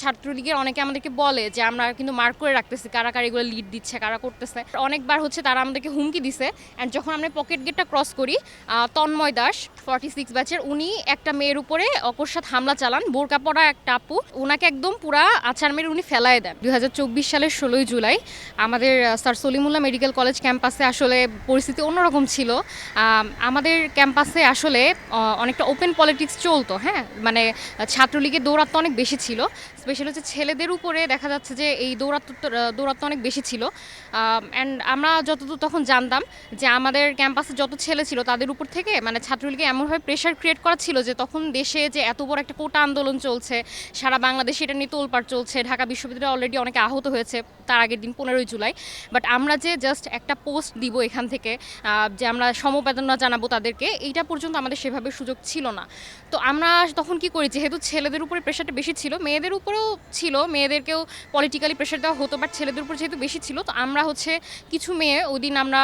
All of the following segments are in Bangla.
ছাত্রলীগের অনেকে আমাদেরকে বলে যে আমরা কিন্তু মার্ক করে রাখতেছি কারা কারা এগুলো লিড দিচ্ছে, কারা করতেছে। অনেকবার তারা আমাদেরকে হুমকি দিছে। অ্যান্ড যখন আমরা পকেট গেটটা ক্রস করি, তন্ময় দাস 46 ব্যাচের উনি একটা মেয়ের উপরে অকস্মাৎ হামলা চালান। বোরকা পরা একটা আপু, ওনাকে একদম পুরা আছাড় মেরে উনি ফেলায় দেন। 2024 সালের 16ই জুলাই আমাদের স্যার সলিমুল্লাহ মেডিকেল কলেজ ক্যাম্পাসে আসলে পরিস্থিতি অন্যরকম ছিল। আমাদের ক্যাম্পাসে আসলে অনেকটা ওপেন পলিটিক্স চলতো। হ্যাঁ, মানে ছাত্রলীগের দৌরাত্ম অনেক বেশি ছিল। স্পেশালি ছেলেদের উপরে দেখা যাচ্ছে যে এই দৌরাত্ম অনেক বেশি ছিল। অ্যান্ড আমরা যতদূর তখন জানতাম যে আমাদের ক্যাম্পাসে যত ছেলে ছিল তাদের উপর থেকে মানে ছাত্রলীগে এমনভাবে প্রেশার ক্রিয়েট করা ছিল যে তখন দেশে যে এত বড় একটা কোটা আন্দোলন চলছে, সারা বাংলাদেশে এটা নিয়ে তোলপাড় চলছে, ঢাকা বিশ্ববিদ্যালয়ে অলরেডি অনেকে আহত হয়েছে তার আগের দিন 15ই জুলাই। বাট আমরা যে জাস্ট একটা পোস্ট দিব এখান থেকে যে আমরা সমবেদনা জানাবো তাদেরকে, এইটা পর্যন্ত আমাদের সেভাবে সুযোগ ছিল না। তো আমরা তখন কি করি, যেহেতু ছেলেদের উপরে প্রেশারটা বেশি ছিল, মেয়েদের উপরেও ছিল, মেয়েদেরকেও পলিটিক্যালি প্রেশার দেওয়া হতো, বাট ছেলেদের উপর যেহেতু বেশি ছিল, তো আমরা কিছু মেয়ে ওই দিন আমরা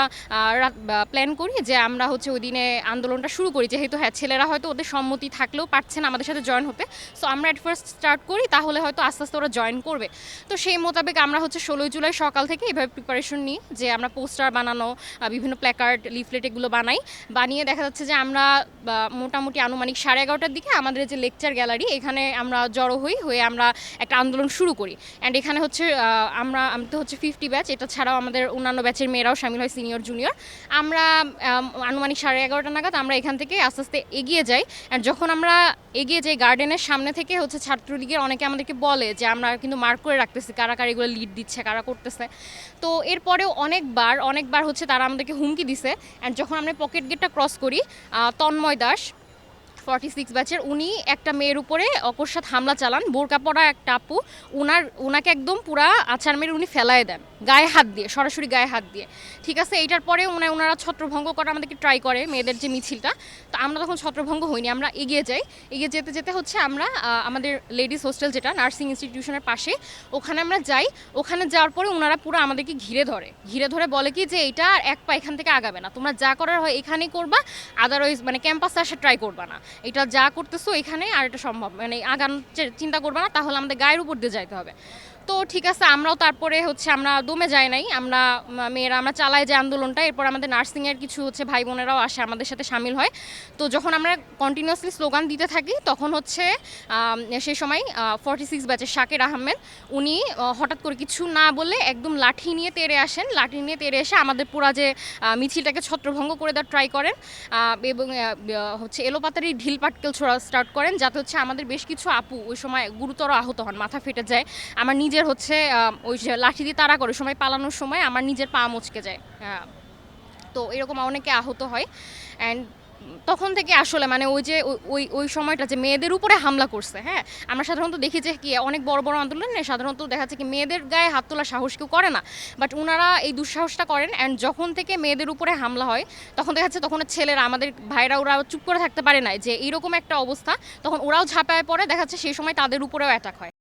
প্ল্যান করি যে আমরা ওই দিনে আন্দোলনটা শুরু করি। যেহেতু হ্যাঁ, ছেলেরা হয়তো ওদের সম্মতি থাকলেও পারছে না আমাদের সাথে জয়েন হতে, সো আমরা অ্যাট ফার্স্ট স্টার্ট করি, তাহলে হয়তো আস্তে আস্তে ওরা জয়েন করবে। তো সেই মোতাবেক আমরা 16ই জুলাই সকাল থেকে এইভাবে প্রিপারেশন নিই যে আমরা পোস্টার বানানো, বিভিন্ন প্ল্যাকার্ড, লিফলেট এগুলো বানিয়ে দেখা যাচ্ছে যে আমরা মোটামুটি আনুমানিক 11:30টার দিকে আমাদের যে লেকচার গ্যালারি এখানে আমরা জড়ো হয়ে আমরা একটা আন্দোলন শুরু করি। অ্যান্ড এখানে আমি তো 50 ব্যাচ, এটা ছাড়াও আমাদের অন্যান্য ব্যাচের মেয়েরাও সামিল হয়, সিনিয়র জুনিয়র। আমরা আনুমানিক 11:30 নাগাদ আমরা এখান থেকে আস্তে আস্তে এগিয়ে যাই। অ্যান্ড যখন আমরা এগিয়ে যাই, গার্ডেনের সামনে থেকে ছাত্রলীগের অনেকে আমাদেরকে বলে যে আমরা কিন্তু মার্ক করে রাখতেছি কারা কারা এগুলো লিড দিচ্ছে, কারা করতেছে। তো এরপরেও অনেকবার তারা আমাদেরকে হুমকি দিছে। অ্যান্ড যখন আমরা পকেট গেটটা ক্রস করি, তন্ময় দাস 46 ব্যাচের উনি একটা মেয়ের উপরে অকস্মাৎ হামলা চালান। বোরকা পরা একটা আপু, ওনাকে একদম পুরা আছাড় মেরে উনি ফেলায় দেন গায়ে হাত দিয়ে, সরাসরি গায়ে হাত দিয়ে। ঠিক আছে, এইটার পরে ওনারা ছত্রভঙ্গ করা আমাদেরকে ট্রাই করে, মেয়েদের যে মিছিলটা। তো আমরা তখন ছত্রভঙ্গ হইনি, আমরা এগিয়ে যাই। এগিয়ে যেতে যেতে আমরা আমাদের লেডিস হোস্টেল, যেটা নার্সিং ইনস্টিটিউশনের পাশে, ওখানে আমরা যাই। ওখানে যাওয়ার পরে ওনারা পুরো আমাদেরকে ঘিরে ধরে বলে কি যে এইটা আর এক পা এখান থেকে আগাবে না, তোমরা যা করার হয় এখানেই করবা, আদারওয়াইজ মানে ক্যাম্পাসে আসা ট্রাই করবা না, এটা যা করতেছো এখানে আর এটা সম্ভব মানে আগানোর চিন্তা করবা না, তাহলে আমাদের গায়ের উপর দিয়ে যাইতে হবে। তো ঠিক আছে, আমরাও তারপরে আমরা দমে যাই নাই, আমরা মেয়েরা আমরা চালাই যে আন্দোলনটা। এরপর আমাদের নার্সিংয়ের কিছু ভাই বোনেরাও আসে, আমাদের সাথে সামিল হয়। তো যখন আমরা কন্টিনিউয়াসলি স্লোগান দিতে থাকি, তখন সেই সময় 46 ব্যাচের শাকির আহমেদ উনি হঠাৎ করে কিছু না বলে একদম লাঠি নিয়ে তেড়ে এসে আমাদের পুরা যে মিছিলটাকে ছত্রভঙ্গ করে দেওয়ার ট্রাই করেন, এবং এলোপাতারি ঢিল পাটকেল ছোড়া স্টার্ট করেন, যাতে আমাদের বেশ কিছু আপু ওই সময় গুরুতর আহত হন, মাথা ফেটে যায়। আমার নিজের ওই যে লাঠি দিয়ে তাড়া করে সময় পালানোর সময় আমার নিজের পা মচকে যায়। তো এরকম অনেকে আহত হয়। অ্যান্ড তখন থেকে আসলে মানে ওই সময়টা যে মেয়েদের উপরে হামলা করছে, হ্যাঁ, আমরা সাধারণত দেখি যে কি অনেক বড় বড় আন্দোলনে সাধারণত দেখা যাচ্ছে কি মেয়েদের গায়ে হাত তোলার সাহস কেউ করে না, বাট ওনারা এই দুঃসাহসটা করেন। অ্যান্ড যখন থেকে মেয়েদের উপরে হামলা হয়, তখন দেখা যাচ্ছে তখন ছেলেরা, আমাদের ভাইরা, ওরা চুপ করে থাকতে পারে না যে এইরকম একটা অবস্থা, তখন ওরাও ঝাঁপায় পড়ে, দেখা যাচ্ছে সেই সময় তাদের উপরেও অ্যাটাক হয়।